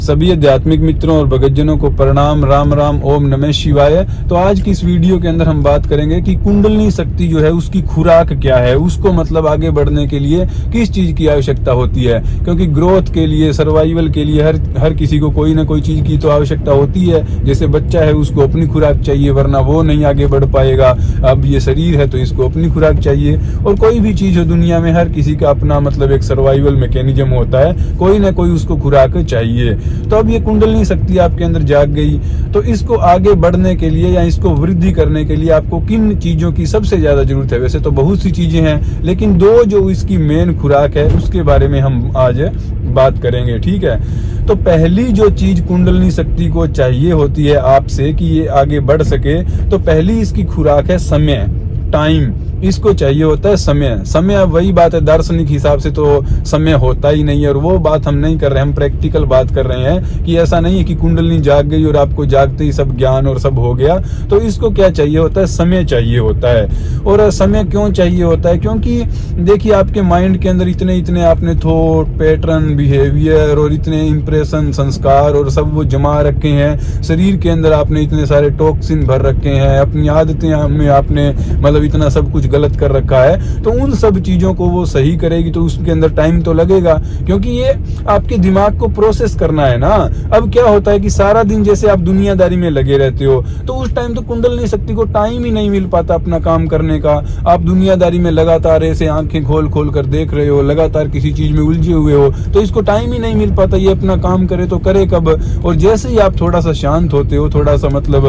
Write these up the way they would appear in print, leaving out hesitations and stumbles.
सभी आध्यात्मिक मित्रों और भगतजनों को प्रणाम, राम राम, ओम नमः शिवाय। तो आज की इस वीडियो के अंदर हम बात करेंगे कि कुंडलिनी शक्ति जो है उसकी खुराक क्या है, उसको मतलब आगे बढ़ने के लिए किस चीज की आवश्यकता होती है। क्योंकि ग्रोथ के लिए, सर्वाइवल के लिए हर किसी को कोई ना कोई चीज की तो आवश्यकता होती है। जैसे बच्चा है उसको अपनी खुराक चाहिए, वरना वो नहीं आगे बढ़ पाएगा। अब ये शरीर है तो इसको अपनी खुराक चाहिए। और कोई भी चीज हो दुनिया में, हर किसी का अपना मतलब एक सर्वाइवल मैकेनिज्म होता है, कोई ना कोई उसको खुराक चाहिए। तो अब ये कुंडलिनी शक्ति आपके अंदर जाग गई, तो इसको आगे बढ़ने के लिए या इसको वृद्धि करने के लिए आपको किन चीजों की सबसे ज्यादा जरूरत है। वैसे तो बहुत सी चीजें हैं, लेकिन दो जो इसकी मेन खुराक है उसके बारे में हम आज बात करेंगे, ठीक है। तो पहली जो चीज कुंडलिनी शक्ति को चाहिए होती है आपसे कि ये आगे बढ़ सके, तो पहली इसकी खुराक है समय, टाइम। इसको चाहिए होता है समय। समय अब वही बात है, दार्शनिक हिसाब से तो समय होता ही नहीं है, और वो बात हम नहीं कर रहे हैं, हम प्रैक्टिकल बात कर रहे हैं कि ऐसा नहीं है कि कुंडलिनी जाग गई और आपको जागते ही सब ज्ञान और सब हो गया। तो इसको क्या चाहिए होता है, समय चाहिए होता है। और समय क्यों चाहिए होता है, क्योंकि देखिए आपके माइंड के अंदर इतने आपने थॉट पैटर्न, बिहेवियर और इतने इंप्रेशन, संस्कार और सब वो जमा रखे हैं। शरीर के अंदर आपने इतने सारे टॉक्सिन भर रखे हैं, अपनी आदतें में आपने मतलब इतना सब कुछ गलत कर रखा है। तो उन सब चीजों को वो सही करेगी तो उसके अंदर टाइम तो लगेगा, क्योंकि ये आपके दिमाग को प्रोसेस करना है ना। अब क्या होता है कि सारा दिन जैसे आप दुनियादारी में लगे रहते हो, तो उस टाइम तो कुंडलिनी शक्ति को टाइम ही नहीं मिल पाता अपना काम करने का। आप दुनियादारी में लगातार ऐसे आंखें खोल खोल कर देख रहे हो, लगातार किसी चीज में उलझे हुए हो, तो इसको टाइम ही नहीं मिल पाता। ये अपना काम करे तो करे कब। और जैसे ही आप थोड़ा सा शांत होते हो, थोड़ा सा मतलब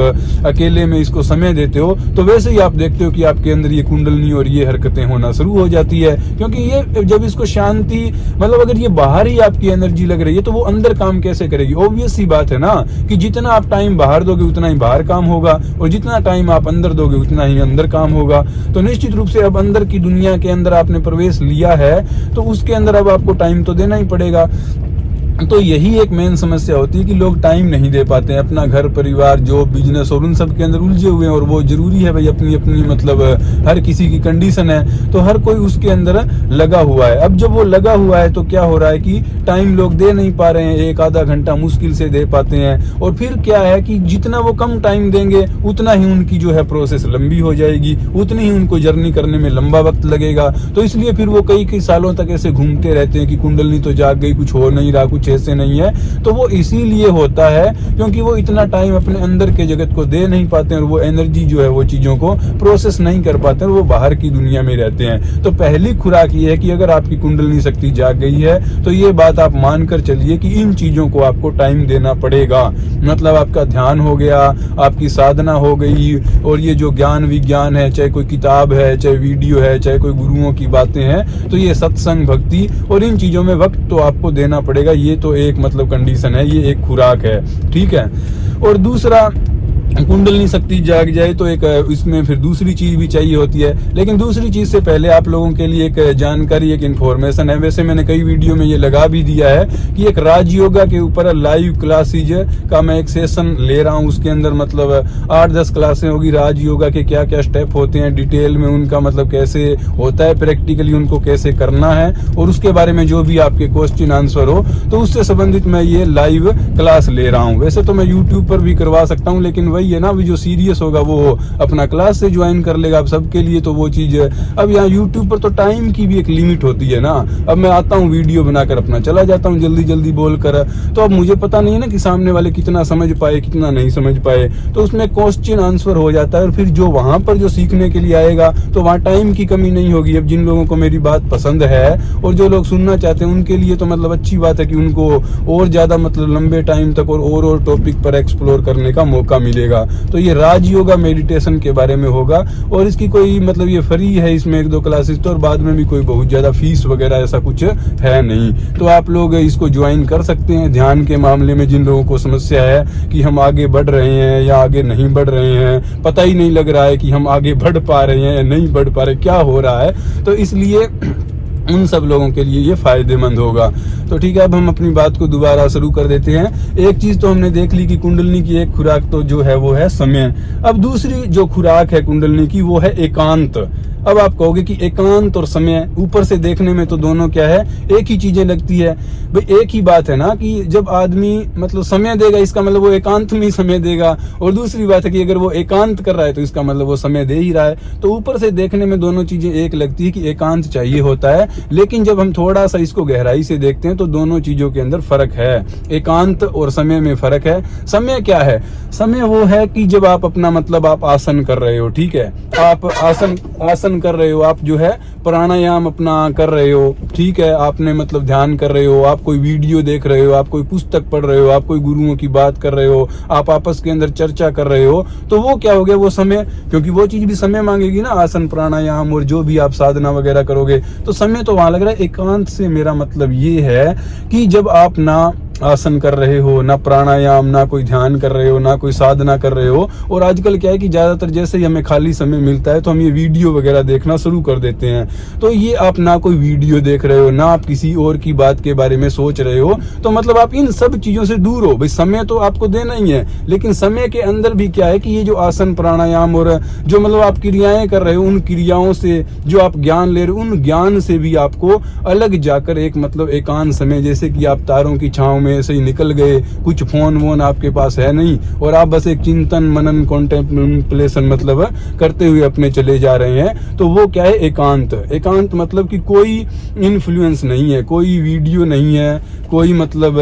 अकेले में इसको समय देते हो, तो वैसे ही आप देखते हो कि आपके अंदर ये कुंडलिनी और ये हरकतें होना शुरू हो जाती है। क्योंकि ये जब इसको शांति मतलब अगर ये बाहर ही आपकी एनर्जी लग रही है तो वो अंदर काम कैसे करेगी। ऑब्वियस सी बात है ना कि जितना आप टाइम बाहर दोगे उतना ही बाहर काम होगा, और जितना टाइम आप अंदर दोगे उतना ही अंदर काम होगा। तो निश्चित रूप से अब अंदर की दुनिया के अंदर आपने प्रवेश लिया है तो उसके अंदर अब आपको टाइम तो देना ही पड़ेगा। तो यही एक मेन समस्या होती है कि लोग टाइम नहीं दे पाते हैं। अपना घर परिवार, जॉब, बिजनेस और उन सब के अंदर उलझे हुए हैं। और वो जरूरी है भाई, अपनी अपनी मतलब हर किसी की कंडीशन है, तो हर कोई उसके अंदर लगा हुआ है। अब जब वो लगा हुआ है तो क्या हो रहा है कि टाइम लोग दे नहीं पा रहे हैं, एक आधा घंटा मुश्किल से दे पाते हैं। और फिर क्या है कि जितना वो कम टाइम देंगे उतना ही उनकी जो है प्रोसेस लंबी हो जाएगी, उतनी ही उनको जर्नी करने में लंबा वक्त लगेगा। तो इसलिए फिर वो कई सालों तक ऐसे घूमते रहते हैं कि कुंडलिनी तो जाग गई, कुछ हो नहीं रहा, कुछ ऐसे नहीं है। तो वो इसीलिए होता है क्योंकि वो इतना टाइम अपने अंदर के जगत को दे नहीं पाते हैं, और वो एनर्जी जो है वो चीजों को प्रोसेस नहीं कर पाते हैं, वो बाहर की दुनिया में रहते हैं। तो पहली खुराक ये है कि अगर आपकी कुंडलिनी शक्ति जाग गई है तो ये बात आप मानकर चलिए कि इन चीजों को आपको टाइम देना पड़ेगा। मतलब आपका ध्यान हो गया, आपकी साधना हो गई, और ये जो ज्ञान विज्ञान है, चाहे कोई किताब है, चाहे वीडियो है, चाहे कोई गुरुओं की बातें हैं, तो ये सत्संग, भक्ति और इन चीजों में वक्त तो आपको देना पड़ेगा। ये तो एक मतलब कंडीशन है, ये एक खुराक है, ठीक है। और दूसरा, कुंडलिनी शक्ति जाग जाए तो एक इसमें फिर दूसरी चीज भी चाहिए होती है। लेकिन दूसरी चीज से पहले आप लोगों के लिए एक जानकारी, एक इन्फॉर्मेशन है। वैसे मैंने कई वीडियो में ये लगा भी दिया है कि एक राजयोगा के ऊपर लाइव क्लासेज का मैं एक सेशन ले रहा हूँ। उसके अंदर मतलब 8-10 क्लासें होगी राजयोगा के, क्या क्या स्टेप होते हैं डिटेल में, उनका मतलब कैसे होता है, प्रैक्टिकली उनको कैसे करना है, और उसके बारे में जो भी आपके क्वेश्चन आंसर हो तो उससे संबंधित मैं ये लाइव क्लास ले रहा हूँ। वैसे तो मैं यूट्यूब पर भी करवा सकता हूँ, लेकिन ये ना भी जो सीरियस होगा वो अपना क्लास से ज्वाइन कर लेगा। अब सबके लिए तो वो चीज है। अब यहाँ यूट्यूब पर तो टाइम की भी एक लिमिट होती है ना। अब मैं आता हूँ वीडियो बनाकर अपना चला जाता हूँ जल्दी जल्दी बोलकर, तो अब मुझे पता नहीं है ना कि सामने वाले कितना समझ पाए कितना नहीं समझ पाए। तो उसमें क्वेश्चन आंसर हो जाता है, और फिर जो वहां पर जो सीखने के लिए आएगा तो वहाँ टाइम की कमी नहीं होगी। अब जिन लोगों को मेरी बात पसंद है और जो लोग सुनना चाहते हैं उनके लिए तो मतलब अच्छी बात है कि उनको और ज्यादा मतलब लंबे टाइम तक और टॉपिक पर एक्सप्लोर करने का मौका मिलेगा। तो ये राजयोगा मेडिटेशन के बारे में होगा, और इसकी कोई मतलब ये फ्री है, इसमें 1-2 क्लासेस तो, और बाद में भी कोई बहुत ज्यादा फीस वगैरह ऐसा कुछ है नहीं। तो आप लोग इसको ज्वाइन कर सकते हैं। ध्यान के मामले में जिन लोगों को समस्या है कि हम आगे बढ़ रहे हैं या आगे नहीं बढ़ रहे हैं, पता ही नहीं लग रहा है कि हम आगे बढ़ पा रहे हैं या नहीं बढ़ पा रहे, क्या हो रहा है, तो इसलिए उन सब लोगों के लिए ये फायदेमंद होगा। तो ठीक है, अब हम अपनी बात को दोबारा शुरू कर देते हैं। एक चीज तो हमने देख ली कि कुंडलिनी की एक खुराक तो जो है वो है समय। अब दूसरी जो खुराक है कुंडलिनी की वो है एकांत। अब आप कहोगे कि एकांत और समय, ऊपर से देखने में तो दोनों क्या है, एक ही चीजें लगती है। भाई एक ही बात है ना कि जब आदमी मतलब समय देगा इसका मतलब वो एकांत में ही समय देगा, और दूसरी बात है कि अगर वो एकांत कर रहा है तो इसका मतलब वो समय दे ही रहा है। तो ऊपर से देखने में दोनों चीजें एक लगती है कि एकांत चाहिए होता है, लेकिन जब हम थोड़ा सा इसको गहराई से देखते हैं तो दोनों चीजों के अंदर फर्क है। एकांत और समय में फर्क है। समय क्या है? समय वो है कि जब आप अपना मतलब आप आसन कर रहे हो, ठीक है, आप आसन कर रहे हो, आप जो है प्राणायाम अपना कर रहे हो, ठीक है, आपने मतलब ध्यान कर रहे हो, आप कोई वीडियो देख रहे हो, आप कोई पुस्तक पढ़ रहे हो, आप कोई गुरुओं की बात कर रहे हो, आप आपस के अंदर चर्चा कर रहे हो, तो वो क्या हो गया, वो समय, क्योंकि वो चीज भी समय मांगेगी ना, आसन प्राणायाम और जो भी आप साधना वगैरह करोगे तो समय तो वहां लग रहा है। एकांत से मेरा मतलब ये है कि जब आप ना आसन कर रहे हो, ना प्राणायाम, ना कोई ध्यान कर रहे हो, ना कोई साधना कर रहे हो, और आजकल क्या है कि ज्यादातर जैसे ही हमें खाली समय मिलता है तो हम ये वीडियो वगैरह देखना शुरू कर देते हैं। तो ये आप ना कोई वीडियो देख रहे हो, ना आप किसी और की बात के बारे में सोच रहे हो, तो मतलब आप इन सब चीजों से दूर हो। भाई समय तो आपको देना ही है, लेकिन समय के अंदर भी क्या है कि ये जो आसन प्राणायाम और जो मतलब आप क्रियाएं कर रहे हो, उन क्रियाओं से जो आप ज्ञान ले रहे हो, उन ज्ञान से भी आपको अलग जाकर एक मतलब एकांत समय, जैसे कि आप तारों की छांव में ऐसे ही निकल गए, कुछ फोन वोन आपके पास है नहीं, और आप बस एक चिंतन मनन कॉन्टेम्पलेशन मतलब करते हुए अपने चले जा रहे हैं, तो वो क्या है, एकांत। एकांत मतलब कि कोई इन्फ्लुएंस नहीं है, कोई वीडियो नहीं है, कोई मतलब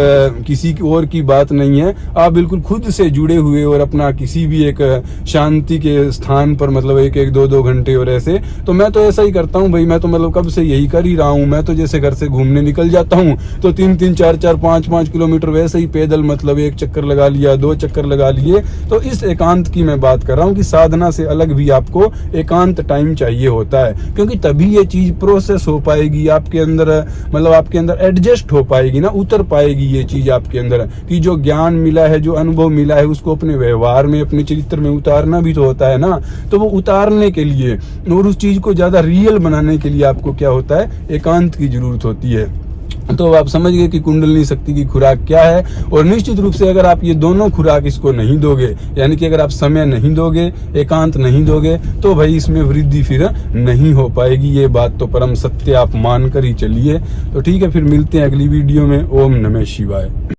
किसी की और की बात नहीं है, आप बिल्कुल खुद से जुड़े हुए और अपना किसी भी एक शांति के स्थान पर मतलब एक एक दो दो घंटे और ऐसे। तो मैं तो ऐसा ही करता हूँ भाई, मैं तो मतलब कब से यही कर ही रहा हूँ। मैं तो जैसे घर से घूमने निकल जाता हूँ तो 3-3 4-4 5-5 किलोमीटर वैसे ही पैदल मतलब एक चक्कर लगा लिया, 2 चक्कर लगा लिए। तो इस एकांत की मैं बात कर रहा हूँ कि साधना से अलग भी आपको एकांत टाइम चाहिए होता है, क्योंकि तभी ये चीज प्रोसेस हो पाएगी आपके अंदर, मतलब आपके अंदर एडजस्ट हो पाएगी ना, उतर पाएगी ये चीज आपके अंदर, कि जो ज्ञान मिला है, जो अनुभव मिला है, उसको अपने व्यवहार में, अपने चरित्र में उतारना भी तो होता है ना। तो वो उतारने के लिए और उस चीज को ज्यादा रियल बनाने के लिए आपको क्या होता है, एकांत की जरूरत होती है। तो आप समझ गए कि कुंडलिनी शक्ति की खुराक क्या है। और निश्चित रूप से अगर आप ये दोनों खुराक इसको नहीं दोगे, यानी कि अगर आप समय नहीं दोगे, एकांत नहीं दोगे, तो भाई इसमें वृद्धि फिर नहीं हो पाएगी। ये बात तो परम सत्य आप मानकर ही चलिए। तो ठीक है, फिर मिलते हैं अगली वीडियो में। ओम नमः शिवाय।